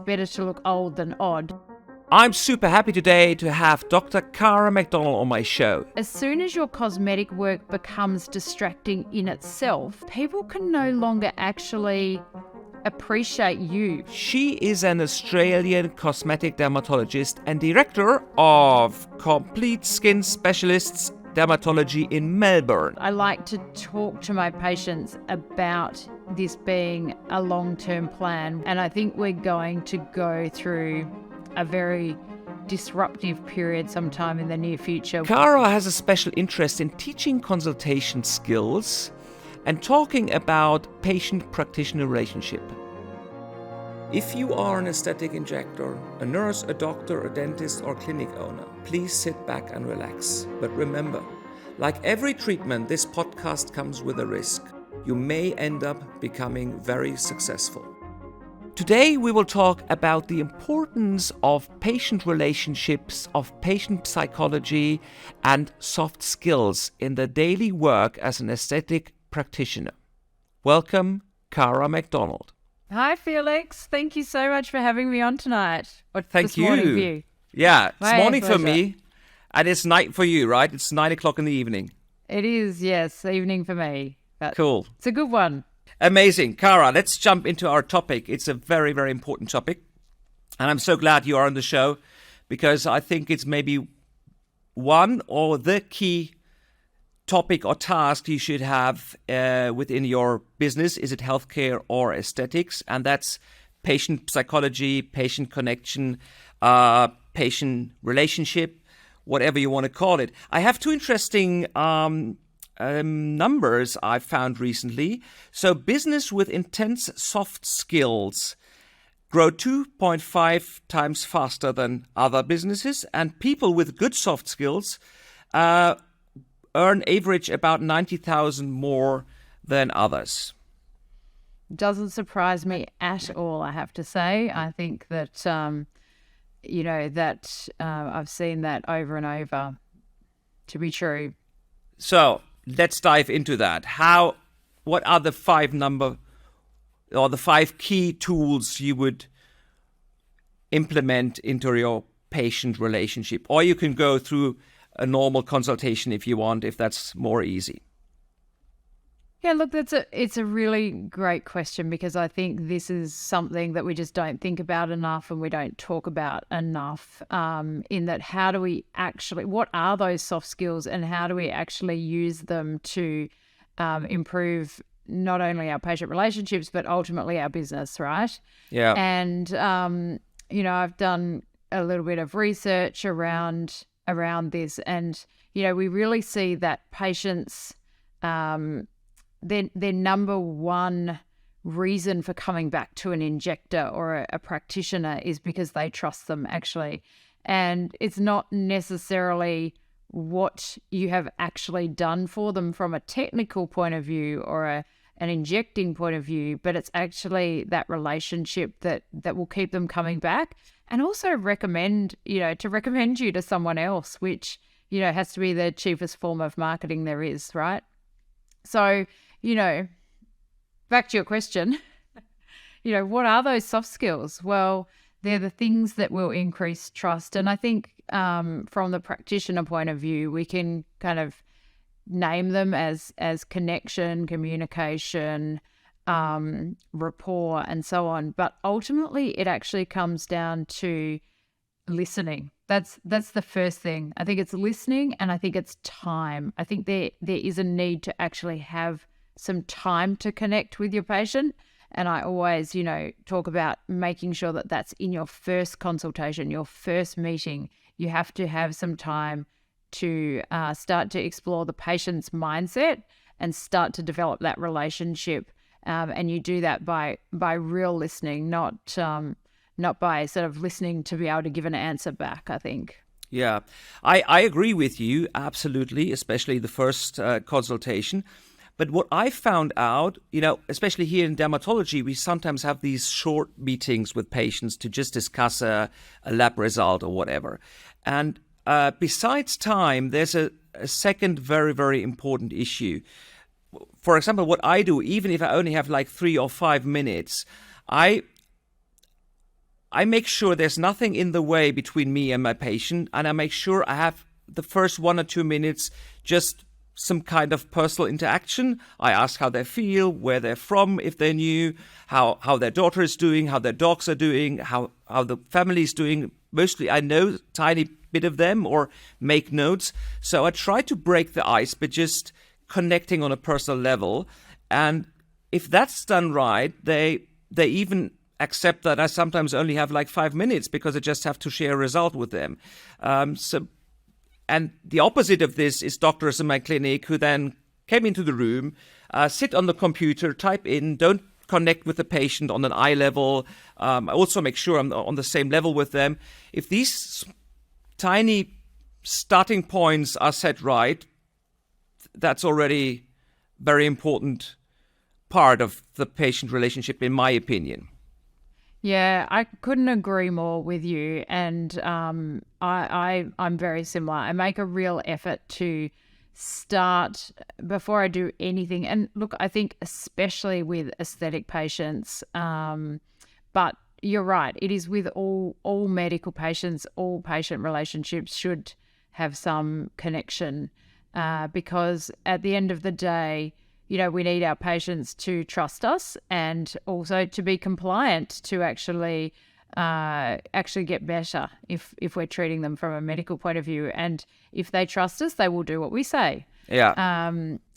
better to look old than odd. I'm super happy today to have Dr. Cara McDonald on my show. As soon as your cosmetic work becomes distracting in itself, people can no longer actually appreciate you. She is an Australian cosmetic dermatologist and director of Complete Skin Specialists Dermatology in Melbourne. I like to talk to my patients about this being a long-term plan, and I think we're going to go through a very disruptive period sometime in the near future. Cara has a special interest in teaching consultation skills and talking about patient-practitioner relationship. If you are an aesthetic injector, a nurse, a doctor, a dentist, or clinic owner, please sit back and relax. But remember, like every treatment, this podcast comes with a risk. You may end up becoming very successful. Today we will talk about the importance of patient relationships, of patient psychology, and soft skills in the daily work as an aesthetic practitioner. Welcome, Cara McDonald. Hi, Felix. Thank you so much for having me on tonight. Thank you. Morning for you. Yeah, it's My morning pleasure. for me, and it's night for you, right? It's 9 o'clock in the evening. It is, yes, evening for me. But Cool. it's a good one. Amazing. Cara, let's jump into our topic. It's a very, very important topic. And I'm so glad you are on the show because I think it's maybe one or the key topic or task you should have within your business. Is it healthcare or aesthetics? And that's patient psychology, patient connection, patient relationship, whatever you want to call it. I have two interesting numbers I've found recently. So business with intense soft skills grow 2.5 times faster than other businesses, and people with good soft skills earn average about 90,000 more than others. Doesn't surprise me at all, I have to say. I think that, I've seen that over and over to be true. So let's dive into that. What are the five key tools you would implement into your patient relationship? Or you can go through a normal consultation if you want, if that's more easy. Yeah, look, it's a really great question because I think this is something that we just don't think about enough and we don't talk about enough, in that what are those soft skills and how do we actually use them to improve not only our patient relationships but ultimately our business, right? Yeah. And, I've done a little bit of research around this and, we really see that patients... Their number one reason for coming back to an injector or a practitioner is because they trust them, actually. And it's not necessarily what you have actually done for them from a technical point of view or an injecting point of view, but it's actually that relationship that will keep them coming back and also recommend you to someone else, which, has to be the cheapest form of marketing there is, right? So, back to your question, what are those soft skills? Well, they're the things that will increase trust. And I think from the practitioner point of view, we can kind of name them as connection, communication, rapport, and so on. But ultimately, it actually comes down to listening. That's the first thing. I think it's listening and I think it's time. I think there is a need to actually have some time to connect with your patient. And I always, talk about making sure that that's in your first consultation, your first meeting. You have to have some time to start to explore the patient's mindset and start to develop that relationship. And you do that by real listening, not by sort of listening to be able to give an answer back, I think. Yeah, I agree with you, absolutely, especially the first consultation. But what I found out, especially here in dermatology, we sometimes have these short meetings with patients to just discuss a lab result or whatever. And besides time, there's a second very, very important issue. For example, what I do, even if I only have like 3 or 5 minutes, I I make sure there's nothing in the way between me and my patient, and I make sure I have the first 1 or 2 minutes just some kind of personal interaction. I ask how they feel, where they're from, if they're new, how their daughter is doing, how their dogs are doing, how the family is doing. Mostly I know a tiny bit of them or make notes. So I try to break the ice by just connecting on a personal level. And if that's done right, they even accept that I sometimes only have like 5 minutes because I just have to share a result with them. And the opposite of this is doctors in my clinic who then came into the room, sit on the computer, type in, don't connect with the patient on an eye level. I also make sure I'm on the same level with them. If these tiny starting points are set right, that's already very important part of the patient relationship, in my opinion. Yeah, I couldn't agree more with you. And I'm very similar. I make a real effort to start before I do anything. And look, I think especially with aesthetic patients, but you're right, it is with all medical patients, all patient relationships should have some connection because at the end of the day, we need our patients to trust us and also to be compliant to actually get better if we're treating them from a medical point of view. And if they trust us, they will do what we say. Yeah.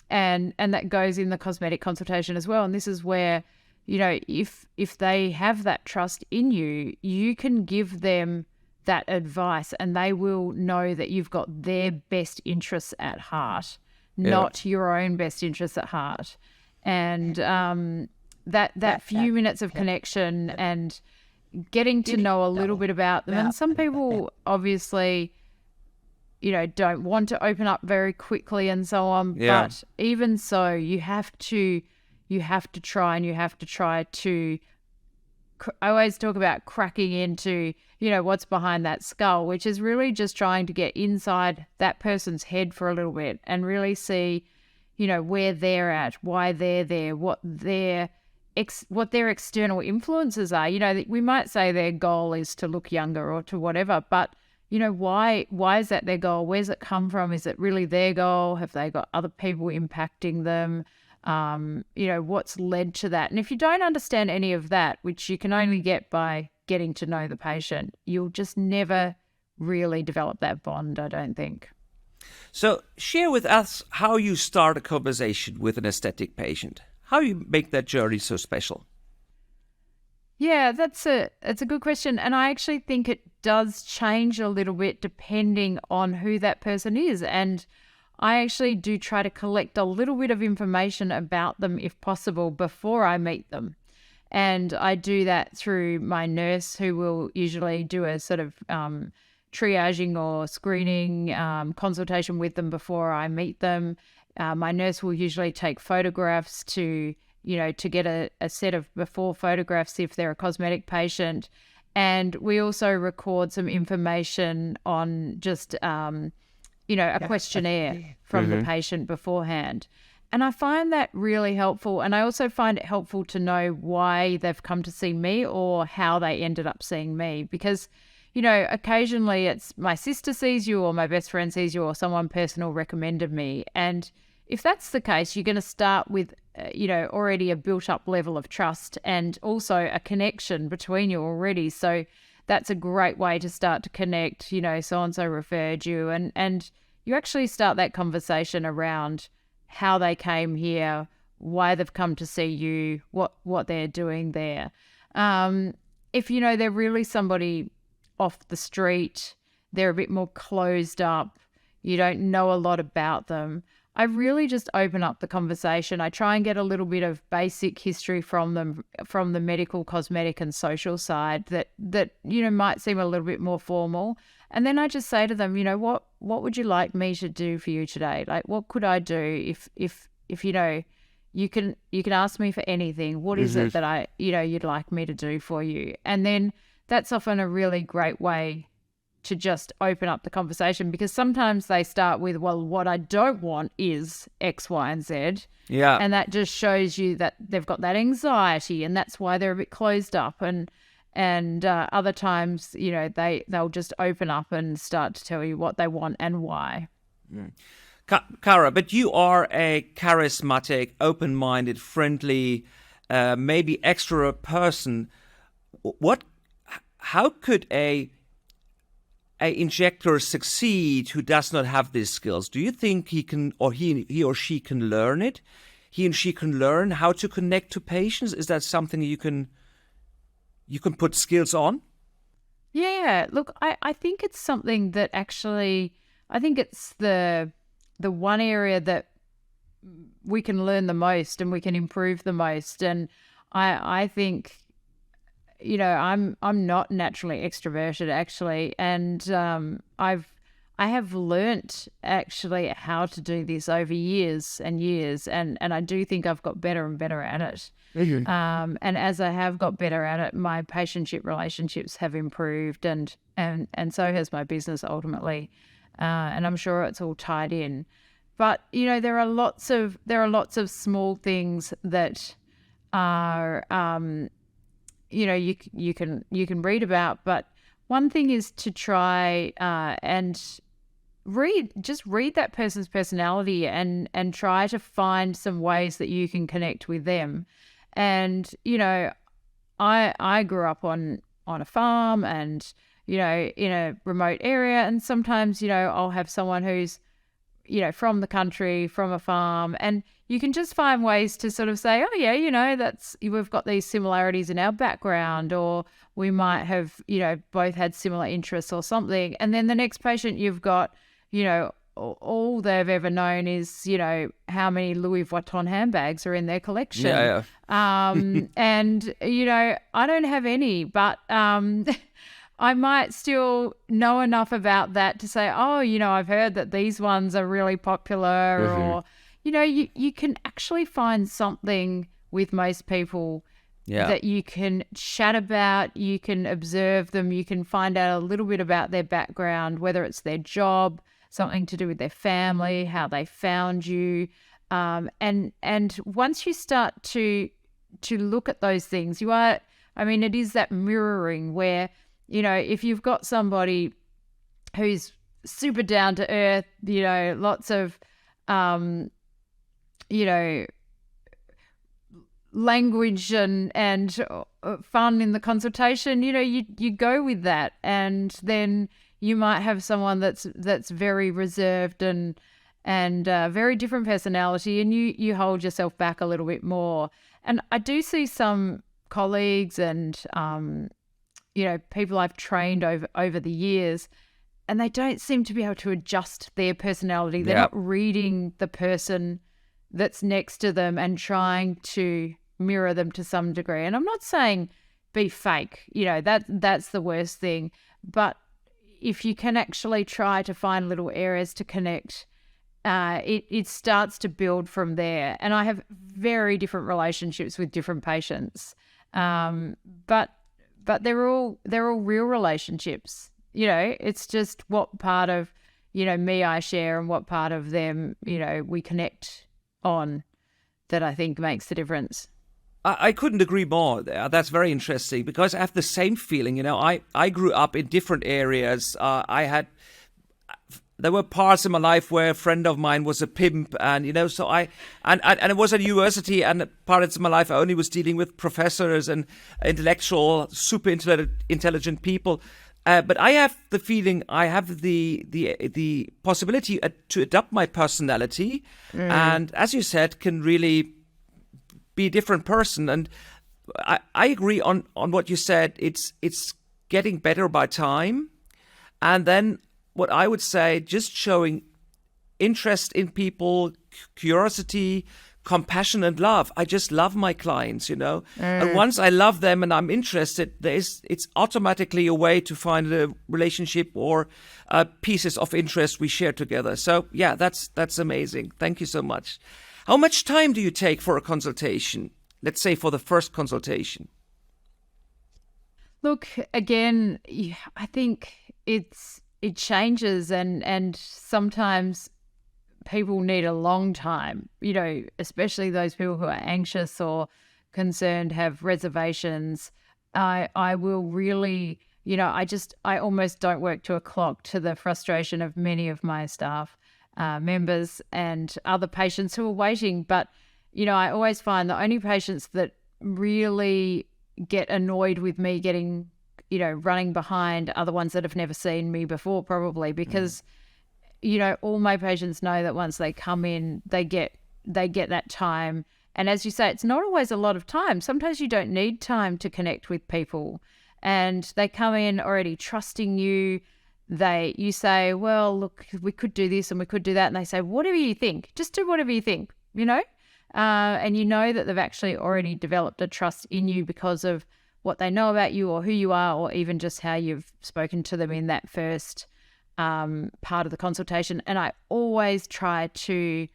And that goes in the cosmetic consultation as well. And this is where, if they have that trust in you, you can give them that advice and they will know that you've got their best interests at heart. Not your own best interests at heart. And that few minutes of connection and getting to know a little bit about them. And some people obviously, don't want to open up very quickly and so on. Yeah. But even so, you have to try to I always talk about cracking into, what's behind that skull, which is really just trying to get inside that person's head for a little bit and really see, where they're at, why they're there, what their external influences are. We might say their goal is to look younger or to whatever, but, why is that their goal? Where's it come from? Is it really their goal? Have they got other people impacting them? What's led to that? And if you don't understand any of that, which you can only get by getting to know the patient, you'll just never really develop that bond, I don't think. So share with us how you start a conversation with an aesthetic patient, how you make that journey so special. Yeah, it's a good question. And I actually think it does change a little bit depending on who that person is. And I actually do try to collect a little bit of information about them, if possible, before I meet them. And I do that through my nurse, who will usually do a sort of triaging or screening consultation with them before I meet them. My nurse will usually take photographs to get a set of before photographs if they're a cosmetic patient. And we also record some information on just a questionnaire from the patient beforehand. And I find that really helpful. And I also find it helpful to know why they've come to see me or how they ended up seeing me. Because, occasionally it's my sister sees you or my best friend sees you or someone personal recommended me. And if that's the case, you're going to start with, already a built up level of trust and also a connection between you already. So that's a great way to start to connect, so-and-so referred you. And you actually start that conversation around how they came here, why they've come to see you, what they're doing there. If, they're really somebody off the street, they're a bit more closed up, you don't know a lot about them, I really just open up the conversation. I try and get a little bit of basic history from them, from the medical, cosmetic and social side that might seem a little bit more formal. And then I just say to them, what would you like me to do for you today? Like, what could I do if you can ask me for anything. What is it that you'd like me to do for you? And then that's often a really great way to just open up the conversation, because sometimes they start with, well, what I don't want is X, Y, and Z. Yeah. And that just shows you that they've got that anxiety and that's why they're a bit closed up. And And other times, they'll just open up and start to tell you what they want and why. Cara, but you are a charismatic, open-minded, friendly, maybe extrovert person. How could a injector succeed who does not have these skills? Do you think he can, or he or she can learn it? He and she can learn how to connect to patients? Is that something you can put skills on? Yeah, look, I think it's something that actually, I think it's the one area that we can learn the most and we can improve the most. And I think, I'm not naturally extroverted actually, and I have learnt actually how to do this over years and years, and I do think I've got better and better at it. And as I have got better at it, my patientship relationships have improved, and so has my business ultimately. And I'm sure it's all tied in. But there are lots of small things that are you can read about. But one thing is to try and read that person's personality and try to find some ways that you can connect with them. And I grew up on a farm and in a remote area, and sometimes I'll have someone who's from the country, from a farm, and you can just find ways to sort of say, oh yeah, we've got these similarities in our background, or we might have both had similar interests or something. And then the next patient you've got, all they've ever known is how many Louis Vuitton handbags are in their collection. Yeah. And I don't have any, but I might still know enough about that to say, oh, I've heard that these ones are really popular, or you can actually find something with most people that you can chat about, you can observe them, you can find out a little bit about their background, whether it's their job, something to do with their family, how they found you. And once you start to look at those things, it is that mirroring where, if you've got somebody who's super down to earth, lots of, language and fun in the consultation, you go with that. And then you might have someone that's very reserved and very different personality, and you hold yourself back a little bit more. And I do see some colleagues and people I've trained over the years, and they don't seem to be able to adjust their personality. They're not reading the person that's next to them and trying to mirror them to some degree. And I'm not saying be fake, that's the worst thing. But if you can actually try to find little areas to connect, it starts to build from there. And I have very different relationships with different patients, but they're all real relationships. It's just what part of me I share and what part of them we connect on that I think makes the difference. I couldn't agree more there. That's very interesting, because I have the same feeling. I grew up in different areas. There were parts in my life where a friend of mine was a pimp, and so and it was at university, and parts of my life I only was dealing with professors and intellectual, super intelligent people. But I have the feeling I have the possibility to adapt my personality, and as you said, can really be a different person. And I agree on what you said. It's getting better by time, and then what I would say, just showing interest in people, curiosity, compassion, and love. I just love my clients, And once I love them and I'm interested, it's automatically a way to find a relationship or pieces of interest we share together. So yeah, that's amazing. Thank you so much. How much time do you take for a consultation? Let's say for the first consultation. Look, again, I think it changes, and sometimes people need a long time, especially those people who are anxious or concerned, have reservations. I will really, I almost don't work to a clock, to the frustration of many of my staff members and other patients who are waiting. But, I always find the only patients that really get annoyed with me getting, running behind are the ones that have never seen me before, probably, because, all my patients know that once they come in, they get that time. And as you say, it's not always a lot of time. Sometimes you don't need time to connect with people. And they come in already trusting you. You say, well, look, we could do this and we could do that. And they say, whatever you think, just do whatever you think, and you know that they've actually already developed a trust in you because of what they know about you or who you are, or even just how you've spoken to them in that first part of the consultation. And I always try to,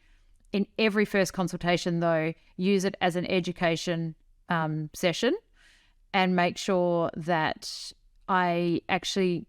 in every first consultation though, use it as an education session and make sure that I actually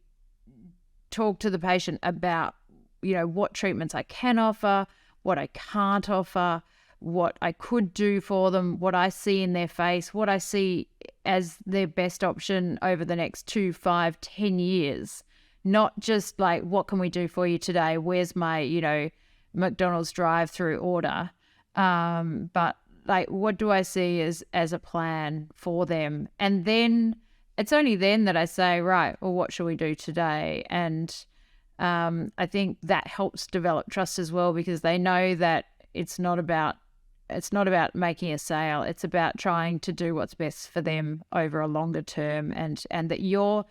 talk to the patient about, what treatments I can offer, what I can't offer, what I could do for them, what I see in their face, what I see as their best option over the next 2, 5, 10 years. Not just like, what can we do for you today? Where's my, McDonald's drive-through order? But like, what do I see as a plan for them? And then it's only then that I say, right, well, what should we do today? And I think that helps develop trust as well, because they know that it's not about making a sale. It's about trying to do what's best for them over a longer term, and that you're,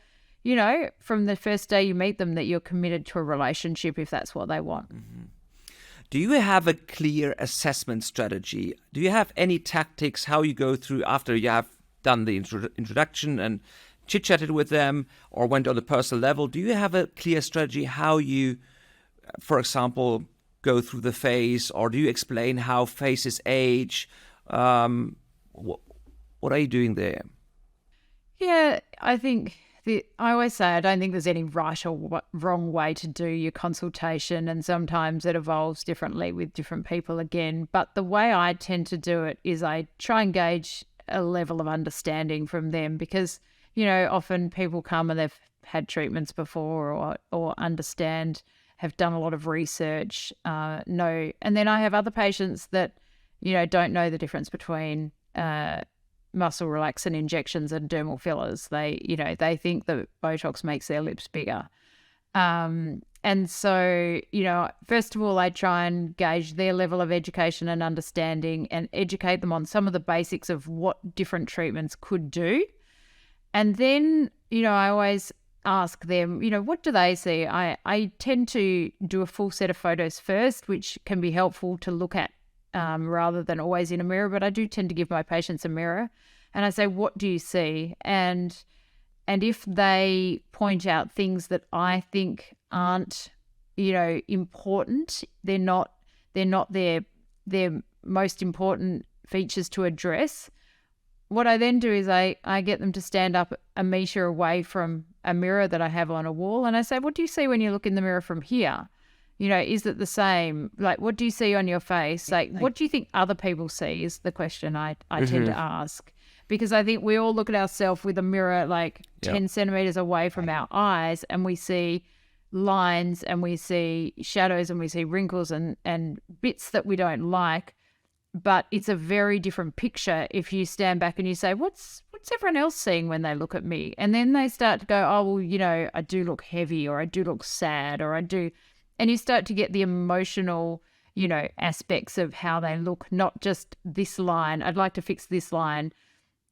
from the first day you meet them, that you're committed to a relationship if that's what they want. Mm-hmm. Do you have a clear assessment strategy? Do you have any tactics how you go through after you have done the introduction and chit-chatted with them or went on the personal level? Do you have a clear strategy how you, for example, go through the face, or do you explain how faces age? What are you doing there? Yeah, I think I always say I don't think there's any right or wrong way to do your consultation, and sometimes it evolves differently with different people again. But the way I tend to do it is I try and gauge a level of understanding from them, because, often people come and they've had treatments before or understand, have done a lot of research, know. And then I have other patients that, don't know the difference between muscle relaxant injections and dermal fillers. They think that Botox makes their lips bigger. And so, first of all, I try and gauge their level of education and understanding and educate them on some of the basics of what different treatments could do. And then, I always ask them, what do they see? I tend to do a full set of photos first, which can be helpful to look at rather than always in a mirror. But I do tend to give my patients a mirror, and I say, what do you see? And if they point out things that I think aren't, important, they're not their most important features to address, what I then do is I get them to stand up a meter away from a mirror that I have on a wall, and I say, what do you see when you look in the mirror from here? Is it the same? Like, what do you see on your face? Like, what do you think other people see is the question I tend to ask. Because I think we all look at ourselves with a mirror like 10 centimeters away from our eyes, and we see lines and we see shadows and we see wrinkles and bits that we don't like. But it's a very different picture if you stand back and you say, what's everyone else seeing when they look at me? And then they start to go, oh, well, I do look heavy, or I do look sad, or I do. And you start to get the emotional, aspects of how they look, not just this line. I'd like to fix this line.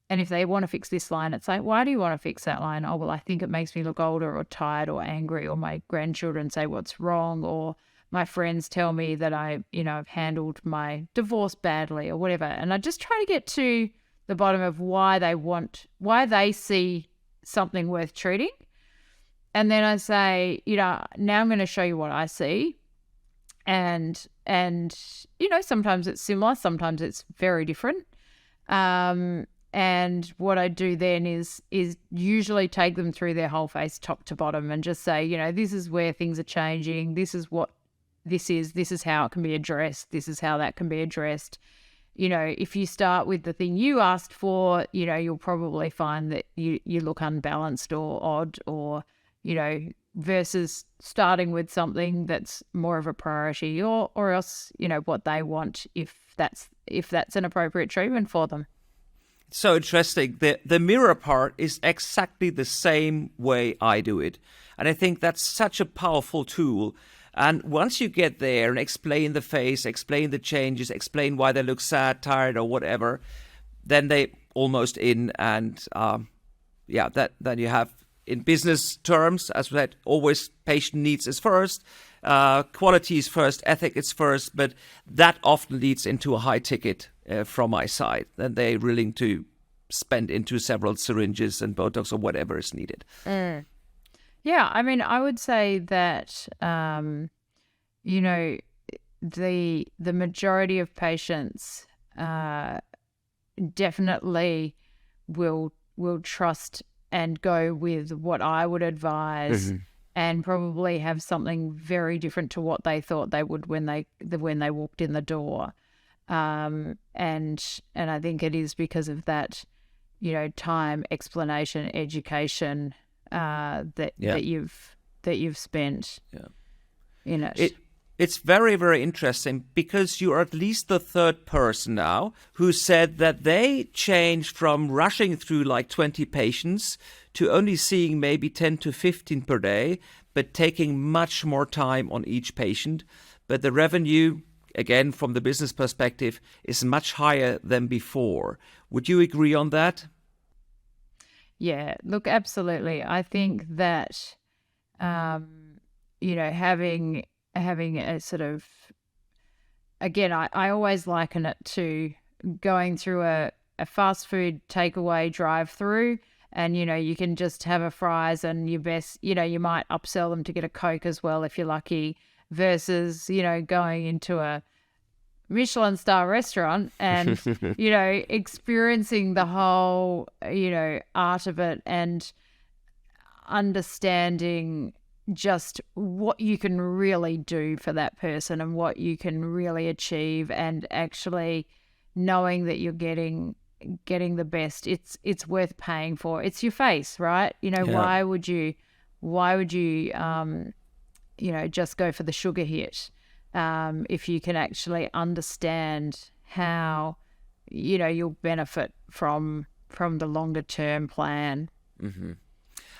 And if they want to fix this line, it's like, why do you want to fix that line? Oh, well, I think it makes me look older or tired or angry, or my grandchildren say what's wrong, or my friends tell me that I've handled my divorce badly or whatever. And I just try to get to the bottom of why they see something worth treating. And then I say, now I'm going to show you what I see. And sometimes it's similar, sometimes it's very different. And what I do then is usually take them through their whole face, top to bottom, and just say, this is where things are changing. This is what this is how it can be addressed. This is how that can be addressed. if you start with the thing you asked for, you'll probably find that you look unbalanced or odd, or, versus starting with something that's more of a priority, or else, what they want, if that's an appropriate treatment for them. So interesting. The mirror part is exactly the same way I do it. And I think that's such a powerful tool. And once you get there and explain the face, explain the changes, explain why they look sad, tired, or whatever, then they almost in. And then you have, in business terms, as we said, always patient needs is first, quality is first, ethic is first, but that often leads into a high ticket from my side. Then they're willing to spend into several syringes and Botox or whatever is needed. Yeah, I mean, I would say that, the majority of patients definitely will trust and go with what I would advise, and probably have something very different to what they thought they would when they walked in the door. And I think it is because of that, time, explanation, education that you've spent in it. It's very, very interesting, because you are at least the third person now who said that they changed from rushing through like 20 patients to only seeing maybe 10 to 15 per day, but taking much more time on each patient. But the revenue, again, from the business perspective, is much higher than before. Would you agree on that? Yeah, look, absolutely. I think that, having a sort of, again, I always liken it to going through a fast food takeaway drive-through, and, you can just have a fries and you might upsell them to get a Coke as well if you're lucky, versus, going into a Michelin star restaurant and, experiencing the whole, art of it, and understanding just what you can really do for that person and what you can really achieve, and actually knowing that you're getting the best. It's worth paying for. It's your face, right? Why would you just go for the sugar hit, if you can actually understand how you'll benefit from the longer term plan.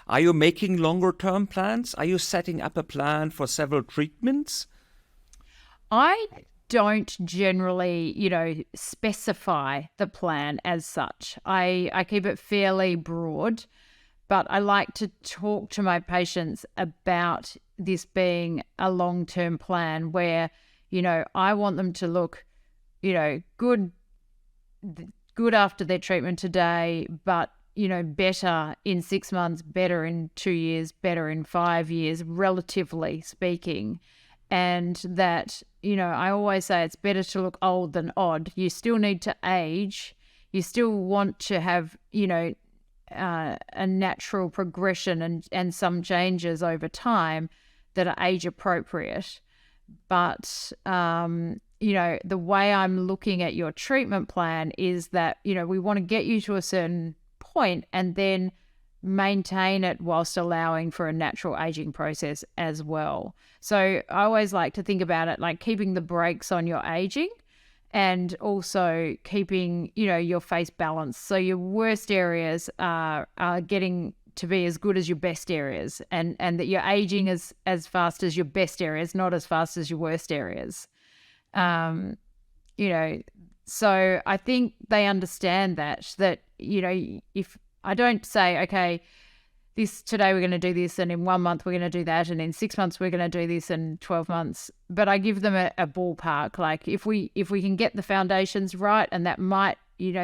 Are you making longer term plans? Are you setting up a plan for several treatments? I don't generally, specify the plan as such. I keep it fairly broad, but I like to talk to my patients about this being a long-term plan where, I want them to look, good after their treatment today, but, better in 6 months, better in 2 years, better in 5 years, relatively speaking. And that, I always say it's better to look old than odd. You still need to age. You still want to have, a natural progression and some changes over time that are age appropriate. But, the way I'm looking at your treatment plan is that, we want to get you to a certain point and then maintain it whilst allowing for a natural aging process as well. So I always like to think about it like keeping the brakes on your aging, and also keeping, your face balanced. So your worst areas are getting to be as good as your best areas, and that you're aging as fast as your best areas, not as fast as your worst areas. So I think they understand that, if I don't say, okay, today we're going to do this, and in 1 month we're going to do that, and in 6 months we're going to do this, and 12 months. But I give them a ballpark. Like if we can get the foundations right, and that might,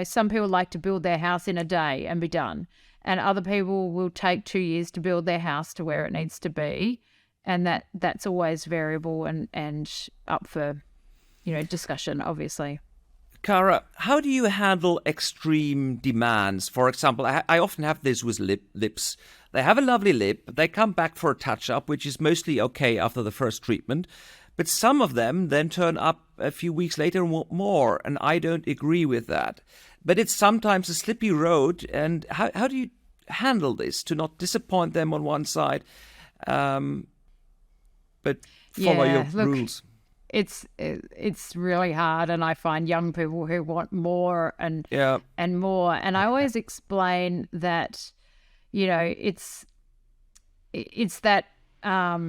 some people like to build their house in a day and be done, and other people will take 2 years to build their house to where it needs to be, and that's always variable and up for, discussion, obviously. Cara, how do you handle extreme demands? For example, I often have this with lips. They have a lovely lip, they come back for a touch-up, which is mostly okay after the first treatment. But some of them then turn up a few weeks later and want more, and I don't agree with that. But it's sometimes a slippy road, and how do you handle this to not disappoint them on one side, but follow your rules? It's really hard, and I find young people who want more and more, and I always explain that, it's that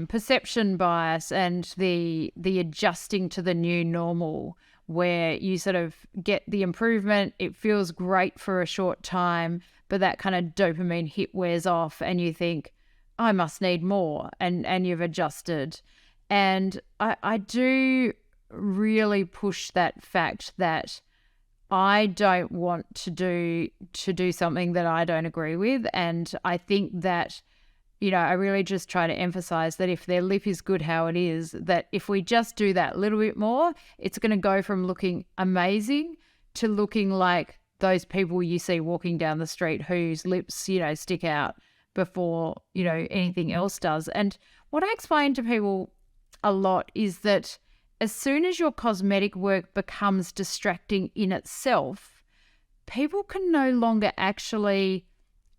perception bias and the adjusting to the new normal, where you sort of get the improvement, it feels great for a short time, but that kind of dopamine hit wears off and you think, I must need more, and you've adjusted. And I do really push that fact that I don't want to do something that I don't agree with. And I think that, I really just try to emphasize that if their lip is good how it is, that if we just do that little bit more, it's going to go from looking amazing to looking like those people you see walking down the street whose lips, stick out before, anything else does. And what I explain to people a lot is that as soon as your cosmetic work becomes distracting in itself, people can no longer actually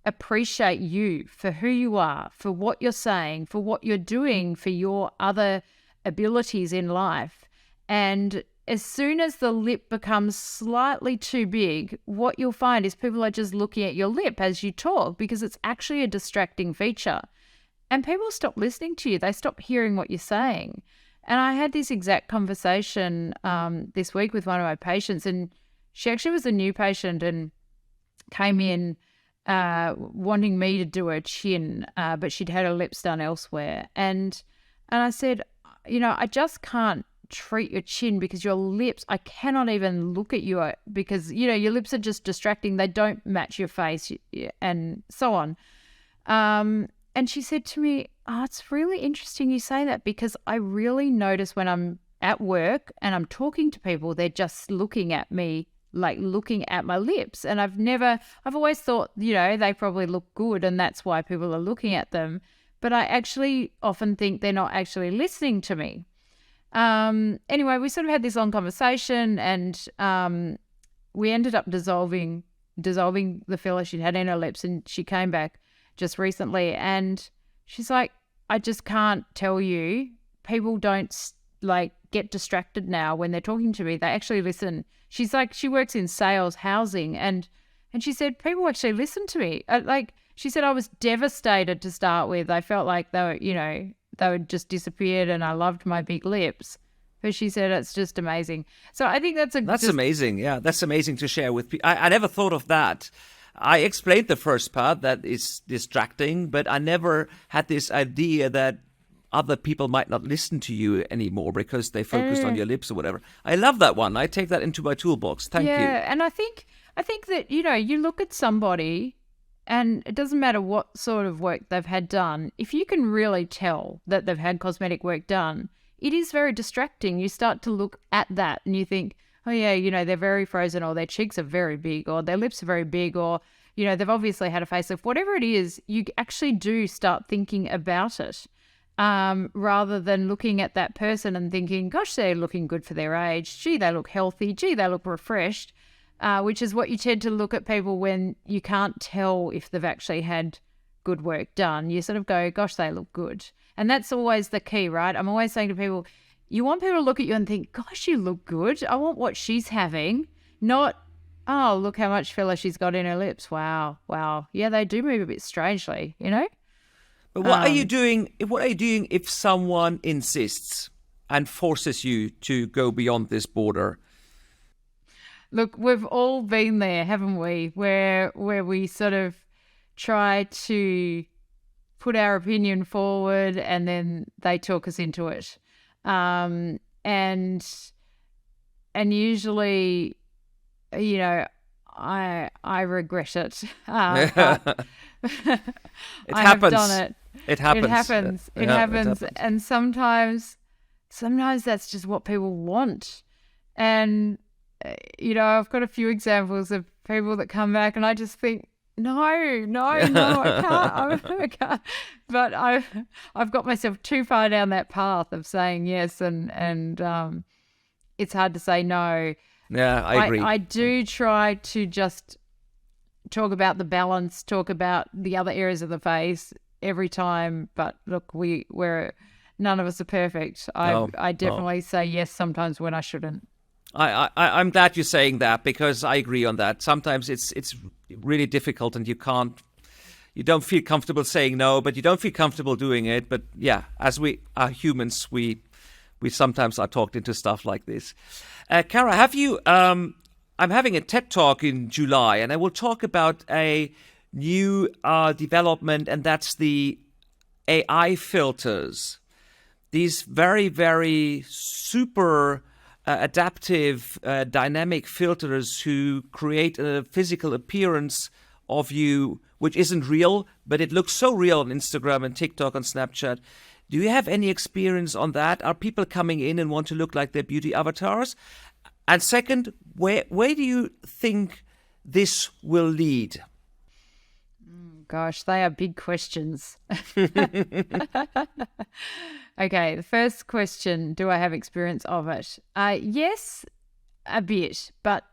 appreciate you for who you are, for what you're saying, for what you're doing, for your other abilities in life. And as soon as the lip becomes slightly too big, what you'll find is people are just looking at your lip as you talk, because it's actually a distracting feature. And people stop listening to you. They stop hearing what you're saying. And I had this exact conversation this week with one of my patients, and she actually was a new patient and came in wanting me to do her chin, but she'd had her lips done elsewhere. And I said, I just can't treat your chin because your lips, I cannot even look at you because, your lips are just distracting. They don't match your face and so on. And she said to me, it's really interesting you say that, because I really notice when I'm at work and I'm talking to people, they're just looking at me, like looking at my lips. And I've always thought, they probably look good and that's why people are looking at them. But I actually often think they're not actually listening to me. Anyway, we sort of had this long conversation, and we ended up dissolving the filler she'd had in her lips, and she came back just recently, and she's like, I just can't tell you, people don't get distracted now when they're talking to me. They actually listen. She's like, she works in sales housing, and she said people actually listen to me. She said I was devastated to start with. I felt like they would just disappeared, and I loved my big lips. But she said it's just amazing. So I think that's amazing. Yeah, that's amazing to share with people. I never thought of that. I explained the first part that is distracting, but I never had this idea that other people might not listen to you anymore because they focused on your lips or whatever. I love that one. I take that into my toolbox. Thank you. Yeah, and I think that, you look at somebody and it doesn't matter what sort of work they've had done. If you can really tell that they've had cosmetic work done, it is very distracting. You start to look at that and you think, oh yeah, they're very frozen, or their cheeks are very big, or their lips are very big, or, they've obviously had a facelift. Whatever it is, you actually do start thinking about it, rather than looking at that person and thinking, gosh, they're looking good for their age. Gee, they look healthy. Gee, they look refreshed, which is what you tend to look at people when you can't tell if they've actually had good work done. You sort of go, gosh, they look good. And that's always the key, right? I'm always saying to people, you want people to look at you and think, gosh, you look good. I want what she's having, not, oh, look how much filler she's got in her lips. Wow. Yeah, they do move a bit strangely, But what are you doing? What are you doing if someone insists and forces you to go beyond this border? Look, we've all been there, haven't we? Where we sort of try to put our opinion forward and then they talk us into it. And usually, I regret it. But It I happens. have done it. It happens. It happens. And sometimes that's just what people want. And, I've got a few examples of people that come back and I just think, No, I can't. But I've got myself too far down that path of saying yes, and it's hard to say no. Yeah, I agree. I do try to just talk about the balance, talk about the other areas of the face every time. But look, we're none of us are perfect. I definitely say yes sometimes when I shouldn't. I'm glad you're saying that, because I agree on that. Sometimes it's really difficult, and you don't feel comfortable saying no, but you don't feel comfortable doing it. But yeah, as we are humans, we sometimes are talked into stuff like this. Cara, have you? I'm having a TED Talk in July, and I will talk about a new development, and that's the AI filters. These very, very super adaptive, dynamic filters who create a physical appearance of you which isn't real, but it looks so real on Instagram and TikTok and Snapchat. Do you have any experience on that? Are people coming in and want to look like their beauty avatars? And second, where do you think this will lead? Gosh, they are big questions. Okay, the first question, do I have experience of it? Yes, a bit, but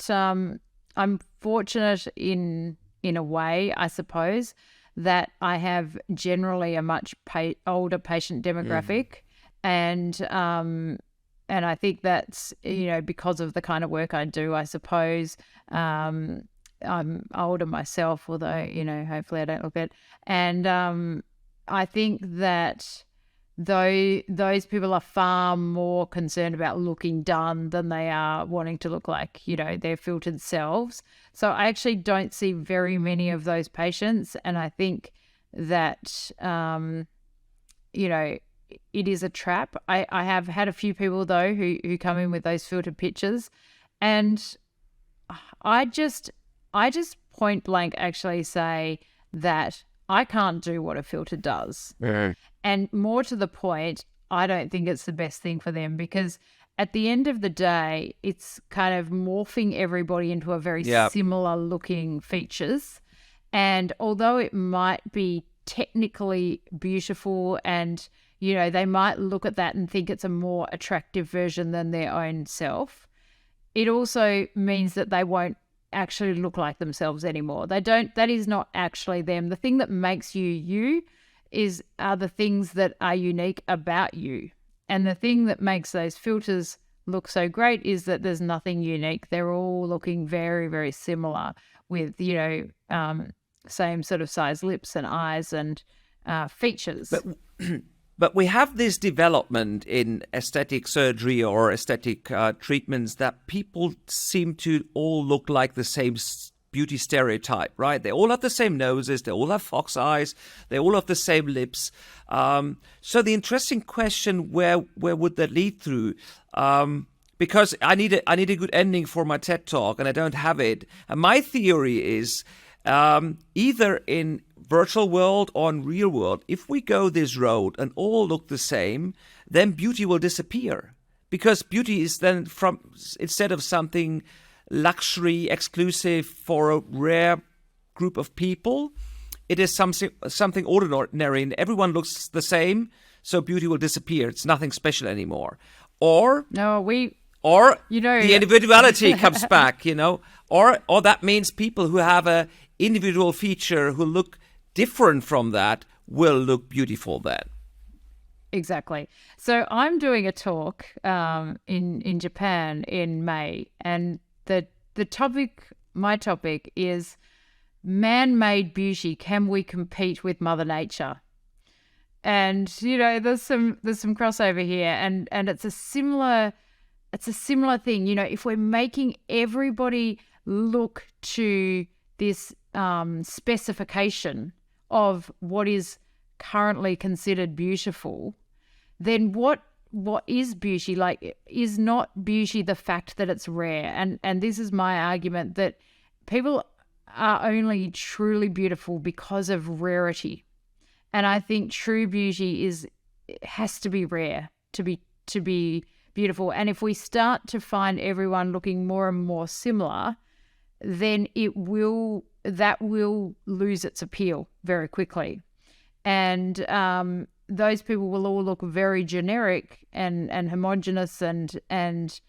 I'm fortunate in a way, I suppose, that I have generally a much older patient demographic, and I think that's, because of the kind of work I do, I suppose. I'm older myself, although, hopefully I don't look it. And I think that those people are far more concerned about looking done than they are wanting to look like, their filtered selves. So I actually don't see very many of those patients. And I think that, it is a trap. I have had a few people, though, who come in with those filtered pictures. And I just point blank actually say that I can't do what a filter does. Yeah. And more to the point, I don't think it's the best thing for them, because at the end of the day, it's kind of morphing everybody into a very similar looking features. And although it might be technically beautiful and, they might look at that and think it's a more attractive version than their own self, it also means that they won't actually look like themselves anymore. That is not actually them. The thing that makes you are the things that are unique about you. And the thing that makes those filters look so great is that there's nothing unique. They're all looking very, very similar with, same sort of size lips and eyes and features. But we have this development in aesthetic surgery or aesthetic treatments that people seem to all look like the same beauty stereotype, right? They all have the same noses, they all have fox eyes, they all have the same lips. So the interesting question, where would that lead through? Because I need a good ending for my TED Talk, and I don't have it. And my theory is either in virtual world or in real world, if we go this road and all look the same, then beauty will disappear. Because beauty is then instead of something luxury, exclusive for a rare group of people, it is something ordinary, and everyone looks the same, so beauty will disappear. It's nothing special anymore. Or the individuality comes back, or that means people who have a individual feature who look different from that will look beautiful then. Exactly. So I'm doing a talk in Japan in May, and my topic is man-made beauty. Can we compete with Mother Nature? And there's some crossover here, and it's a similar thing. If we're making everybody look to this specification of what is currently considered beautiful, then what is beauty? Like, is not beauty the fact that it's rare? And this is my argument, that people are only truly beautiful because of rarity. And I think true beauty has to be rare to be beautiful. And if we start to find everyone looking more and more similar, then that will lose its appeal very quickly. And those people will all look very generic and homogenous, and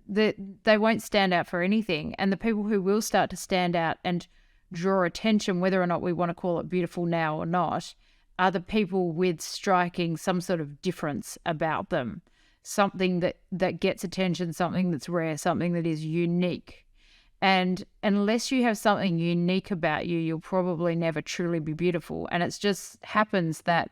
they won't stand out for anything. And the people who will start to stand out and draw attention, whether or not we want to call it beautiful now or not, are the people with striking some sort of difference about them, something that gets attention, something that's rare, something that is unique. And unless you have something unique about you, you'll probably never truly be beautiful. And it just happens that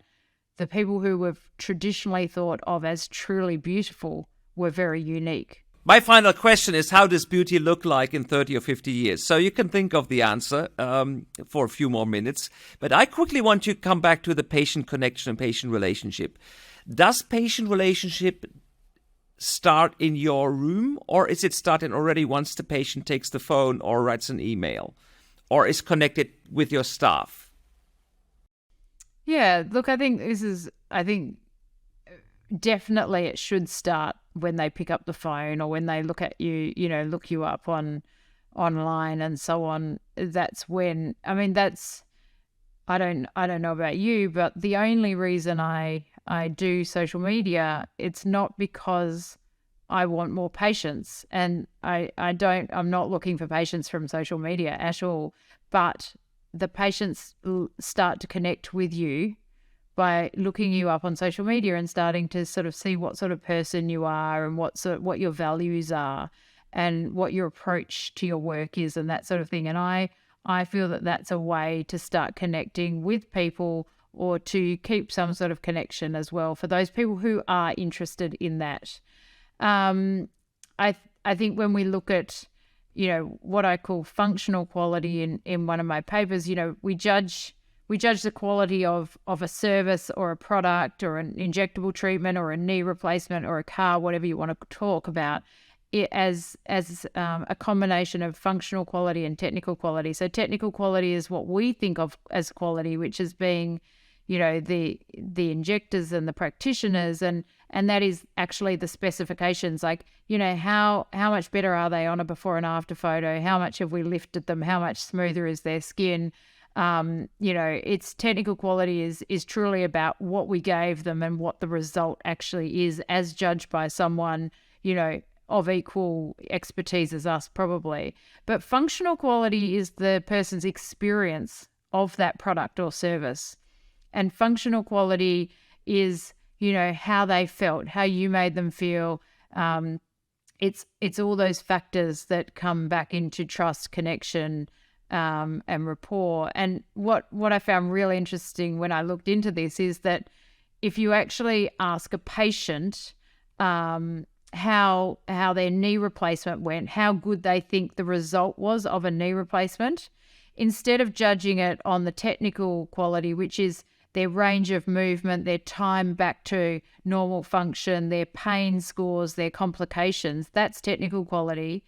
the people who were traditionally thought of as truly beautiful were very unique. My final question is, how does beauty look like in 30 or 50 years? So you can think of the answer for a few more minutes. But I quickly want you to come back to the patient connection and patient relationship. Does patient relationship start in your room, or is it starting already once the patient takes the phone or writes an email or is connected with your staff? Yeah, look, I think definitely it should start when they pick up the phone or when they look at you, look you up online and so on. That's when, I don't know about you, but the only reason I do social media, it's not because I want more patients, and I'm not looking for patients from social media at all, but the patients start to connect with you by looking you up on social media and starting to sort of see what sort of person you are and what your values are and what your approach to your work is and that sort of thing. And I feel that that's a way to start connecting with people, or to keep some sort of connection as well for those people who are interested in that. I think when we look at, what I call functional quality in one of my papers, we judge the quality of a service or a product or an injectable treatment or a knee replacement or a car, whatever you want to talk about, it as a combination of functional quality and technical quality. So technical quality is what we think of as quality, which is being, the injectors and the practitioners, and that is actually the specifications, like, how much better are they on a before and after photo? How much have we lifted them? How much smoother is their skin? It's technical quality is truly about what we gave them and what the result actually is, as judged by someone, of equal expertise as us probably. But functional quality is the person's experience of that product or service. And functional quality is, how they felt, how you made them feel. It's all those factors that come back into trust, connection, and rapport. And what I found really interesting when I looked into this is that if you actually ask a patient how their knee replacement went, how good they think the result was of a knee replacement, instead of judging it on the technical quality, which is their range of movement, their time back to normal function, their pain scores, their complications, that's technical quality.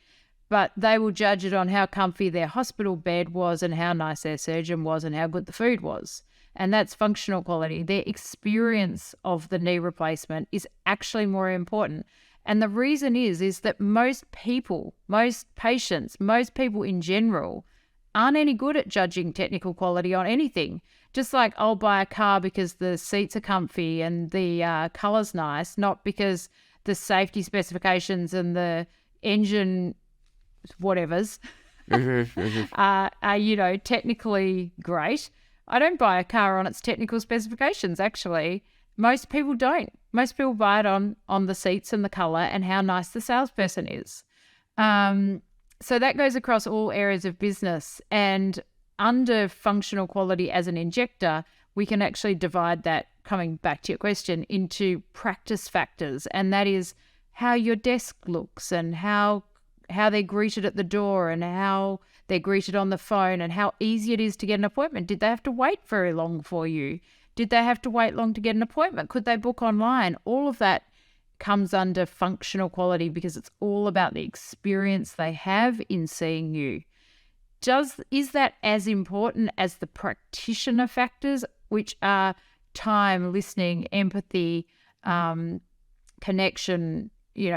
But they will judge it on how comfy their hospital bed was and how nice their surgeon was and how good the food was. And that's functional quality. Their experience of the knee replacement is actually more important. And the reason is that most people, most patients, most people in general aren't any good at judging technical quality on anything. Just like I'll buy a car because the seats are comfy and the color's nice, not because the safety specifications and the engine whatevers are technically great. I don't buy a car on its technical specifications, actually. Most people don't. Most people buy it on the seats and the color and how nice the salesperson is. So that goes across all areas of business. And under functional quality as an injector, we can actually divide that, coming back to your question, into practice factors. And that is how your desk looks and how they're greeted at the door and how they're greeted on the phone and how easy it is to get an appointment. Did they have to wait very long for you? Did they have to wait long to get an appointment? Could they book online? All of that comes under functional quality because it's all about the experience they have in seeing you. Is that as important as the practitioner factors, which are time, listening, empathy, connection,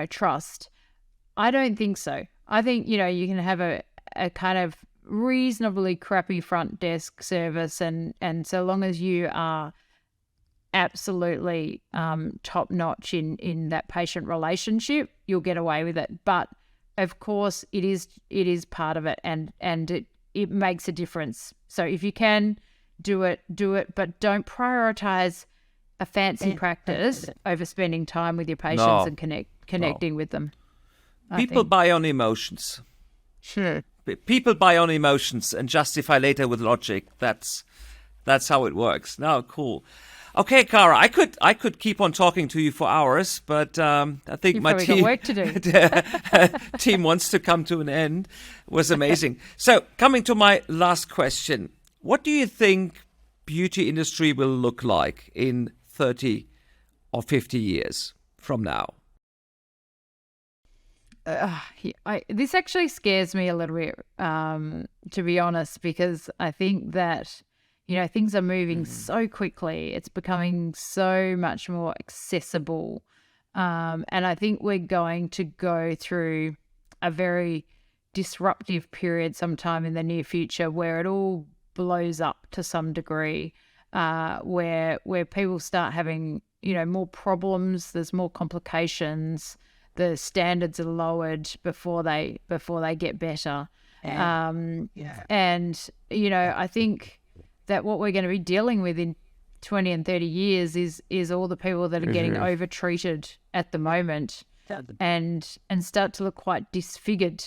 trust? I don't think so. I think, you can have a kind of reasonably crappy front desk service, and so long as you are absolutely top notch in that patient relationship, you'll get away with it. But of course, it is part of it, and it makes a difference. So if you can do it, but don't prioritize a fancy practice over spending time with your patients and connecting with them. People buy on emotions. Sure. People buy on emotions and justify later with logic. That's how it works. No, cool. Okay, Cara, I could keep on talking to you for hours, but I think You've my probably team got work to do. team wants to come to an end. It was amazing. So, coming to my last question, what do you think beauty industry will look like in 30 or 50 years from now? This actually scares me a little bit, to be honest, because I think that, things are moving so quickly. It's becoming so much more accessible. And I think we're going to go through a very disruptive period sometime in the near future where it all blows up to some degree, where people start having, more problems, there's more complications, the standards are lowered before they get better. And I think that what we're going to be dealing with in 20 and 30 years is all the people that are getting over-treated at the moment and start to look quite disfigured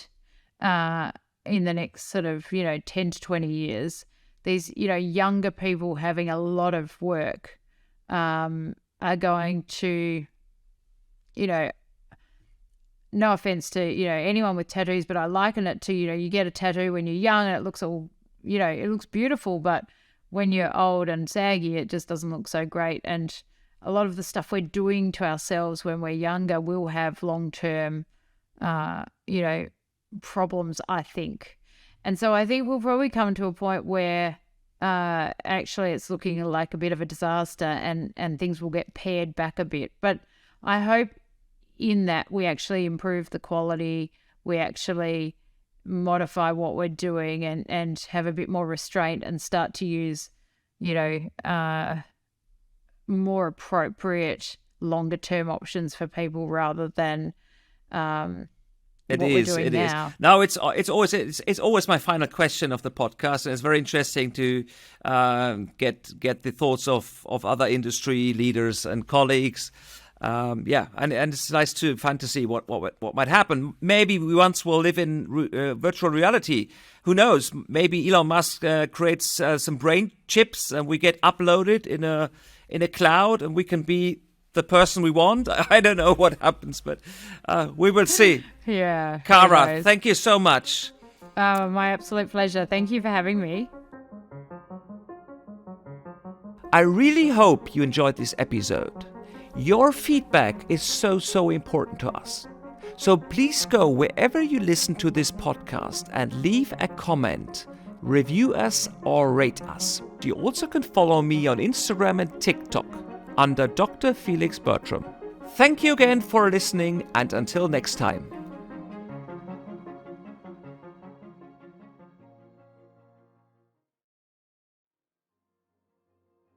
in the next sort of, 10 to 20 years. These, younger people having a lot of work are going to, no offense to, anyone with tattoos, but I liken it to, you get a tattoo when you're young and it looks all, it looks beautiful, but when you're old and saggy, it just doesn't look so great. And a lot of the stuff we're doing to ourselves when we're younger will have long-term, problems, I think. And so I think we'll probably come to a point where actually it's looking like a bit of a disaster and things will get pared back a bit. But I hope in that we actually improve the quality, we actually modify what we're doing and have a bit more restraint and start to use, more appropriate longer term options for people rather than It is. Now it's always my final question of the podcast, and it's very interesting to get the thoughts of other industry leaders and colleagues. And it's nice to fantasy what might happen. Maybe we once will live in virtual reality. Who knows? Maybe Elon Musk creates some brain chips, and we get uploaded in a cloud, and we can be the person we want. I don't know what happens, but we will see. Yeah. Cara, thank you so much. My absolute pleasure. Thank you for having me. I really hope you enjoyed this episode. Your feedback is so important to us. So please go wherever you listen to this podcast and leave a comment, review us or rate us. You also can follow me on Instagram and TikTok under Dr. Felix Bertram. Thank you again for listening, and until next time.